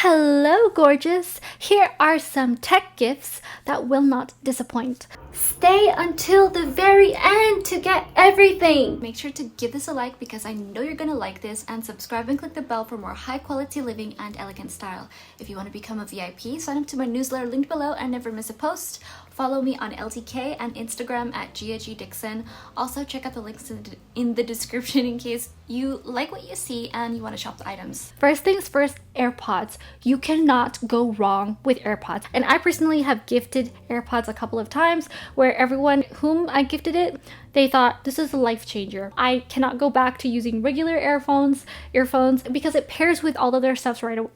Hello, gorgeous! Here are some tech gifts that will not disappoint. Stay until the very end to get everything! Make sure to give this a like because I know you're gonna like this, and subscribe and click the bell for more high quality living and elegant style. If you want to become a VIP, sign up to my newsletter linked below and never miss a post. Follow me on LTK and Instagram at GiaGDixon. Also check out the links in the description in case you like what you see and you want to shop the items. First things first, AirPods. You cannot go wrong with AirPods. And I personally have gifted AirPods a couple of times where everyone whom I gifted it, they thought this is a life changer. I cannot go back to using regular earphones because it pairs with all of their stuff right away.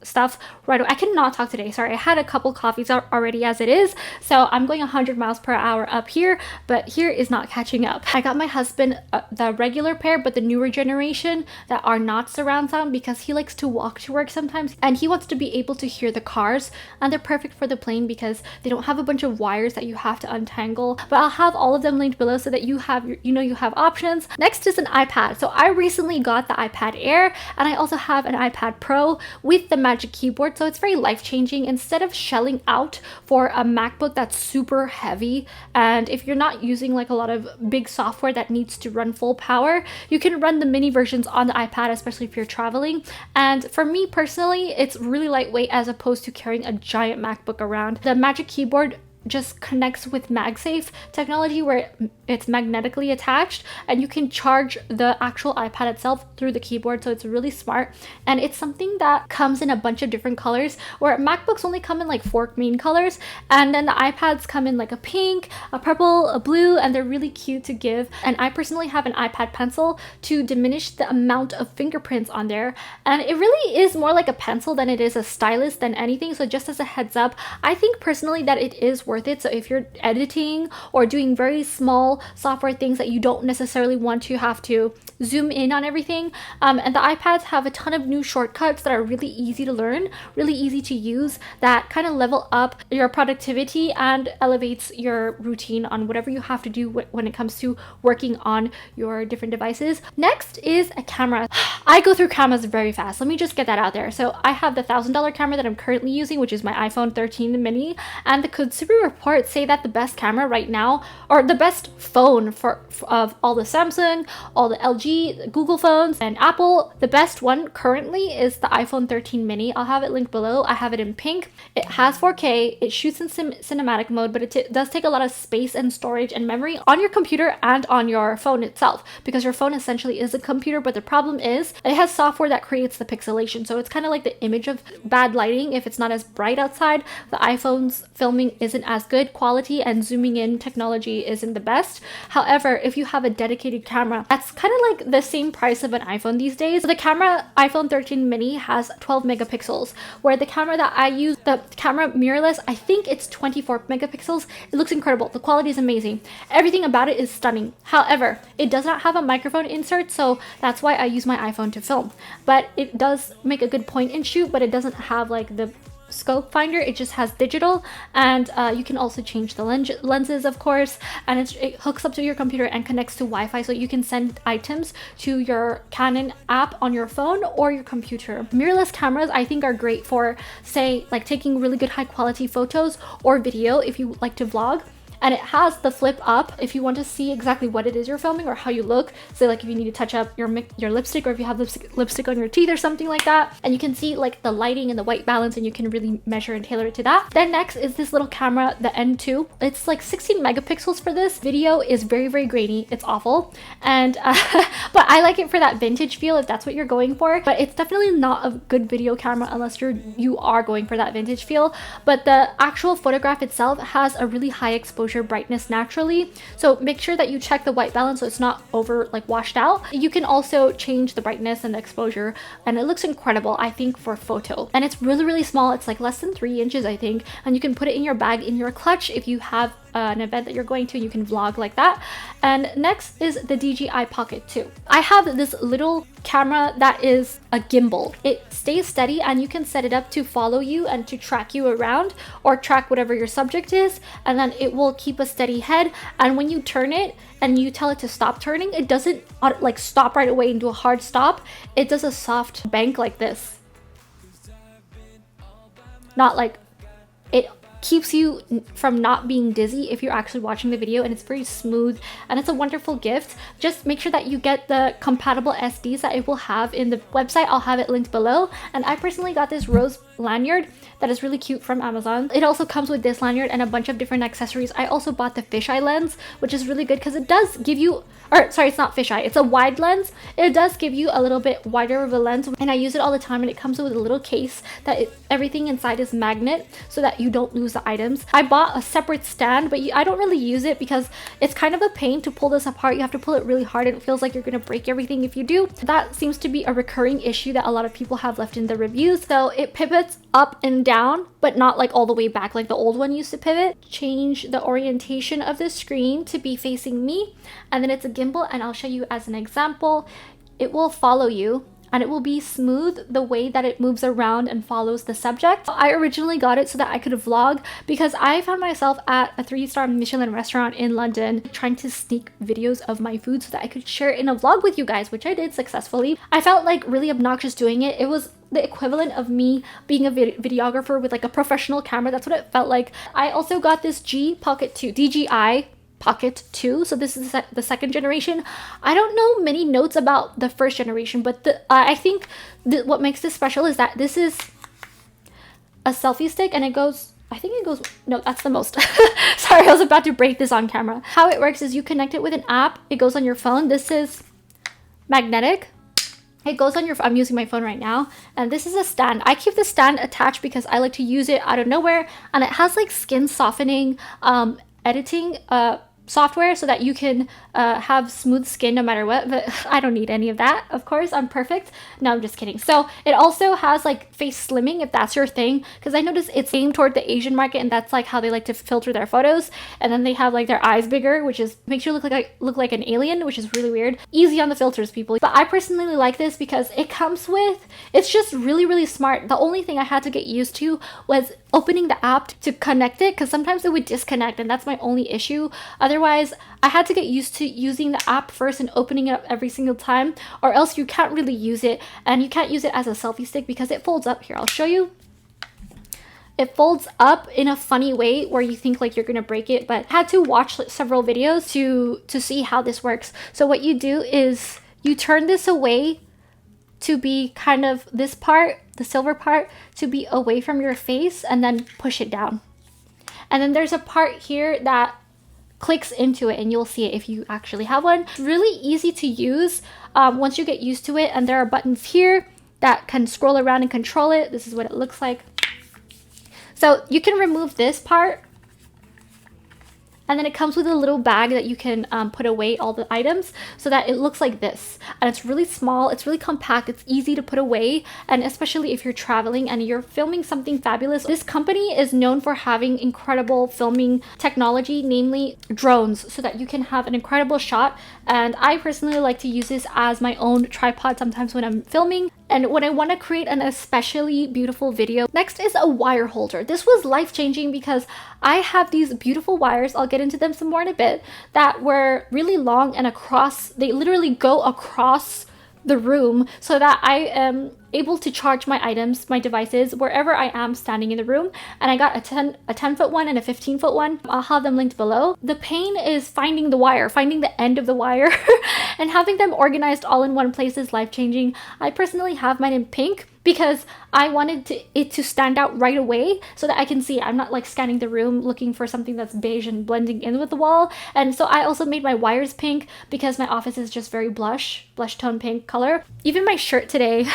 I cannot talk today. Sorry, I had a couple coffees already as it is, so I'm going 100 miles per hour up here, but here is not catching up. I got my husband the regular pair, but the newer generation that are not surround sound because he likes to walk to work sometimes and he wants to be able to hear the cars, and they're perfect for the plane because they don't have a bunch of wires that you have to untangle. But I'll have all of them linked below so that you have you have options. Next is an iPad. So I recently got the iPad Air, and I also have an iPad Pro with the Magic Keyboard, so it's very life-changing. Instead of shelling out for a MacBook that's super heavy, and if you're not using like a lot of big software that needs to run full power, you can run the mini versions on the iPad, especially if you're traveling. And for me personally, it's really lightweight as opposed to carrying a giant MacBook around. The Magic Keyboard just connects with MagSafe technology where it's magnetically attached and you can charge the actual iPad itself through the keyboard, so it's really smart. And it's something that comes in a bunch of different colors, where MacBooks only come in like 4 main colors, and then the iPads come in like a pink, a purple, a blue, and they're really cute to give. And I personally have an iPad pencil to diminish the amount of fingerprints on there, and it really is more like a pencil than it is a stylus than anything. So just as a heads up, I think personally that it is worth it. So if you're editing or doing very small software things that you don't necessarily want to have to zoom in on everything, and the iPads have a ton of new shortcuts that are really easy to learn, really easy to use, that kind of level up your productivity and elevates your routine on whatever you have to do when it comes to working on your different devices. Next is a camera. I go through cameras very fast. Let me just get that out there. So I have the $1,000 camera that I'm currently using, which is my iPhone 13 mini, and the consumer reports say that the best camera right now, or the best phone of all the Samsung, all the LG, Google phones, and Apple, the best one currently is the iPhone 13 mini. I'll have it linked below. I have it in pink. It has 4K. It shoots in cinematic mode, but it does take a lot of space and storage and memory on your computer and on your phone itself, because your phone essentially is a computer. But the problem is it has software that creates the pixelation, so it's kind of like the image of bad lighting. If it's not as bright outside, the iPhone's filming isn't as good quality, and zooming in technology isn't the best. However, if you have a dedicated camera, that's kind of like the same price of an iPhone these days. So the camera iPhone 13 mini has 12 megapixels, where the camera that I use, the camera mirrorless, I think it's 24 megapixels. It looks incredible. The quality is amazing. Everything about it is stunning. However, it does not have a microphone insert, so that's why I use my iPhone to film. But it does make a good point and shoot, but it doesn't have like the scope finder. It just has digital, and you can also change the lenses, of course, and it hooks up to your computer and connects to Wi-Fi, so you can send items to your Canon app on your phone or your computer. Mirrorless cameras I think are great for, say, like taking really good high quality photos or video if you like to vlog. And it has the flip up if you want to see exactly what it is you're filming or how you look. So like if you need to touch up your lipstick, or if you have lipstick on your teeth or something like that, and you can see like the lighting and the white balance, and you can really measure and tailor it to that. Then next is this little camera, the N2. It's like 16 megapixels for this. Video is very, very grainy. It's awful. And but I like it for that vintage feel if that's what you're going for. But it's definitely not a good video camera unless you are going for that vintage feel. But the actual photograph itself has a really high exposure brightness naturally, so make sure that you check the white balance so it's not over like washed out. You can also change the brightness and the exposure, and it looks incredible I think for photo. And it's really, really small. It's like less than 3 inches I think, and you can put it in your bag, in your clutch if you have an event that you're going to, and you can vlog like that. And next is the DJI Pocket 2. I have this little camera that is a gimbal. It stays steady, and you can set it up to follow you and to track you around, or track whatever your subject is, and then it will keep a steady head. And when you turn it and you tell it to stop turning, it doesn't like stop right away and do a hard stop. It does a soft bank like this. not like, it keeps you from not being dizzy if you're actually watching the video, and it's very smooth and it's a wonderful gift. Just make sure that you get the compatible SDs that it will have in the website. I'll have it linked below. And I personally got this rose lanyard that is really cute from Amazon. It also comes with this lanyard and a bunch of different accessories. I also bought the fisheye lens, which is really good because it does give you, or sorry, it's not fisheye, it's a wide lens. It does give you a little bit wider of a lens, and I use it all the time, and it comes with a little case that everything inside is magnet so that you don't lose the items. I bought a separate stand, but I don't really use it because it's kind of a pain to pull this apart. You have to pull it really hard and it feels like you're gonna break everything if you do. That seems to be a recurring issue that a lot of people have left in the reviews. So it pivots up and down, but not like all the way back like the old one used to pivot. Change the orientation of the screen to be facing me, and then it's a gimbal, and I'll show you as an example. It will follow you, and it will be smooth the way that it moves around and follows the subject. I originally got it so that I could vlog because I found myself at a 3-star Michelin restaurant in London trying to sneak videos of my food so that I could share it in a vlog with you guys, which I did successfully. I felt like really obnoxious doing it. It was the equivalent of me being a videographer with like a professional camera. That's what it felt like. I also got this DJI Pocket 2, so this is the second generation. I don't know many notes about the first generation, but I think what makes this special is that this is a selfie stick, and it goes, I think it goes, no, that's the most. Sorry, I was about to break this on camera. How it works is you connect it with an app. It goes on your phone. This is magnetic. It goes on your, I'm using my phone right now, and this is a stand. I keep the stand attached because I like to use it out of nowhere, and it has like skin softening editing software so that you can have smooth skin no matter what, but I don't need any of that. Of course, I'm perfect. No, I'm just kidding. So it also has like face slimming if that's your thing, because I noticed it's aimed toward the Asian market, and that's like how they like to filter their photos. And then they have like their eyes bigger, which is makes you look like an alien, which is really weird. Easy on the filters, people. But I personally like this because it comes with, it's just really smart. The only thing I had to get used to was opening the app to connect it, because sometimes it would disconnect, and that's my only issue. Otherwise, I had to get used to using the app first and opening it up every single time, or else you can't really use it, and you can't use it as a selfie stick because it folds up. Here, I'll show you. It folds up in a funny way where you think like you're gonna break it, but I had to watch several videos to see how this works. So what you do is you turn this away to be kind of this part, the silver part, to be away from your face, and then push it down. And then there's a part here that clicks into it, and you'll see it if you actually have one. It's really easy to use once you get used to it, and there are buttons here that can scroll around and control it. This is what it looks like. So you can remove this part, and then it comes with a little bag that you can put away all the items so that it looks like this. And it's really small, it's really compact, it's easy to put away, and especially if you're traveling and you're filming something fabulous. This company is known for having incredible filming technology, namely drones, so that you can have an incredible shot. And I personally like to use this as my own tripod sometimes when I'm filming and when I want to create an especially beautiful video. Next is a wire holder. This was life-changing because I have these beautiful wires, I'll get into them some more in a bit, that were really long and across, they literally go across the room so that I am able to charge my items, my devices, wherever I am standing in the room. And I got a 10-foot one and a 15-foot one. I'll have them linked below. The pain is finding the wire, finding the end of the wire, and having them organized all in one place is life-changing. I personally have mine in pink because I wanted it to stand out right away so that I can see. I'm not like scanning the room looking for something that's beige and blending in with the wall. And so I also made my wires pink because my office is just very blush tone pink color. Even my shirt today,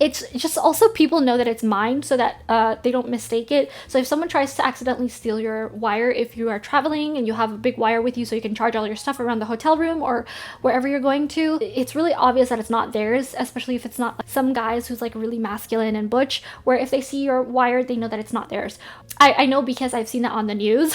it's just also people know that it's mine so that they don't mistake it. So if someone tries to accidentally steal your wire, if you are traveling and you have a big wire with you so you can charge all your stuff around the hotel room or wherever you're going to, it's really obvious that it's not theirs, especially if it's not like some guys who's like really masculine and butch, where if they see your wire, they know that it's not theirs. I know because I've seen that on the news.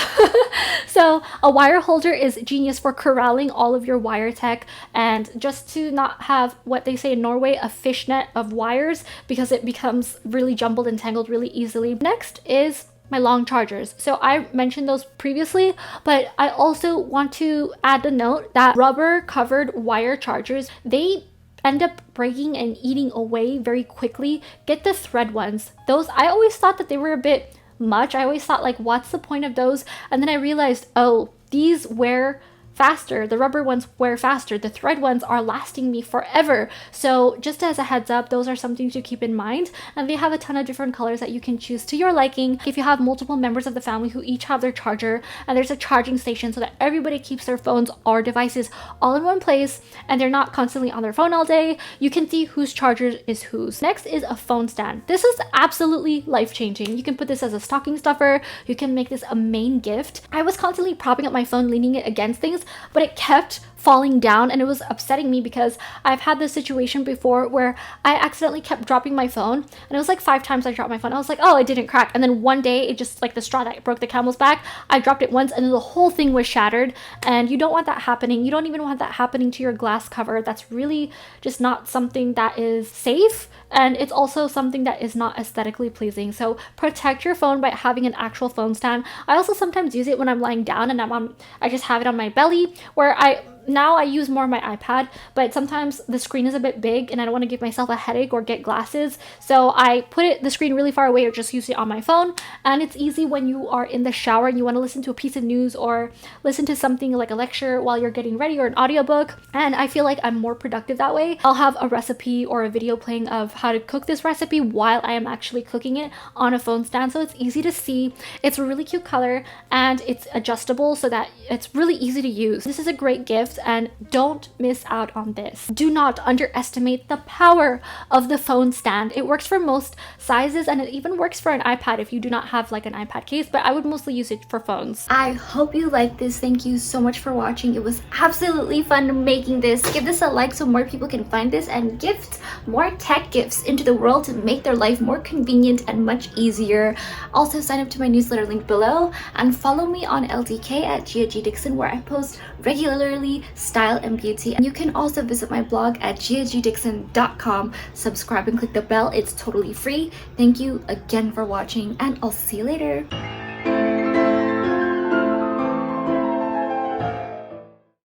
So a wire holder is genius for corralling all of your wire tech, and just to not have what they say in Norway, a fishnet of wires, because it becomes really jumbled and tangled really easily. Next is my long chargers. So I mentioned those previously, but I also want to add the note that rubber covered wire chargers, they end up breaking and eating away very quickly, get the thread ones. Those, I always thought that they were a bit much. I always thought like, what's the point of those? And then I realized, oh, these wear faster. The rubber ones wear faster. The thread ones are lasting me forever. So just as a heads up, those are something to keep in mind. And they have a ton of different colors that you can choose to your liking. If you have multiple members of the family who each have their charger, and there's a charging station so that everybody keeps their phones or devices all in one place and they're not constantly on their phone all day, you can see whose charger is whose. Next is a phone stand. This is absolutely life-changing. You can put this as a stocking stuffer. You can make this a main gift. I was constantly propping up my phone, leaning it against things, but it kept falling down and it was upsetting me because I've had this situation before where I accidentally kept dropping my phone, and it was like 5 times I dropped my phone. I was like, oh, it didn't crack. And then one day it just, like the straw that broke the camel's back, I dropped it once and then the whole thing was shattered. And you don't want that happening. You don't even want that happening to your glass cover. That's really just not something that is safe, and it's also something that is not aesthetically pleasing. So protect your phone by having an actual phone stand. I also sometimes use it when I'm lying down and I just have it on my belly, where now I use more my iPad, but sometimes the screen is a bit big and I don't want to give myself a headache or get glasses. So I put the screen really far away or just use it on my phone. And it's easy when you are in the shower and you want to listen to a piece of news or listen to something like a lecture while you're getting ready, or an audiobook. And I feel like I'm more productive that way. I'll have a recipe or a video playing of how to cook this recipe while I am actually cooking it on a phone stand. So it's easy to see. It's a really cute color and it's adjustable so that it's really easy to use. This is a great gift, and don't miss out on this. Do not underestimate the power of the phone stand. It works for most sizes, and it even works for an iPad if you do not have like an iPad case, but I would mostly use it for phones. I hope you liked this. Thank you so much for watching. It was absolutely fun making this. Give this a like so more people can find this and gift more tech gifts into the world to make their life more convenient and much easier. Also sign up to my newsletter link below and follow me on LDK at Gia G Dixon, where I post regularly style and beauty. And you can also visit my blog at giagdixon.com. Subscribe and click the bell. It's totally free. Thank you again for watching, and I'll see you later.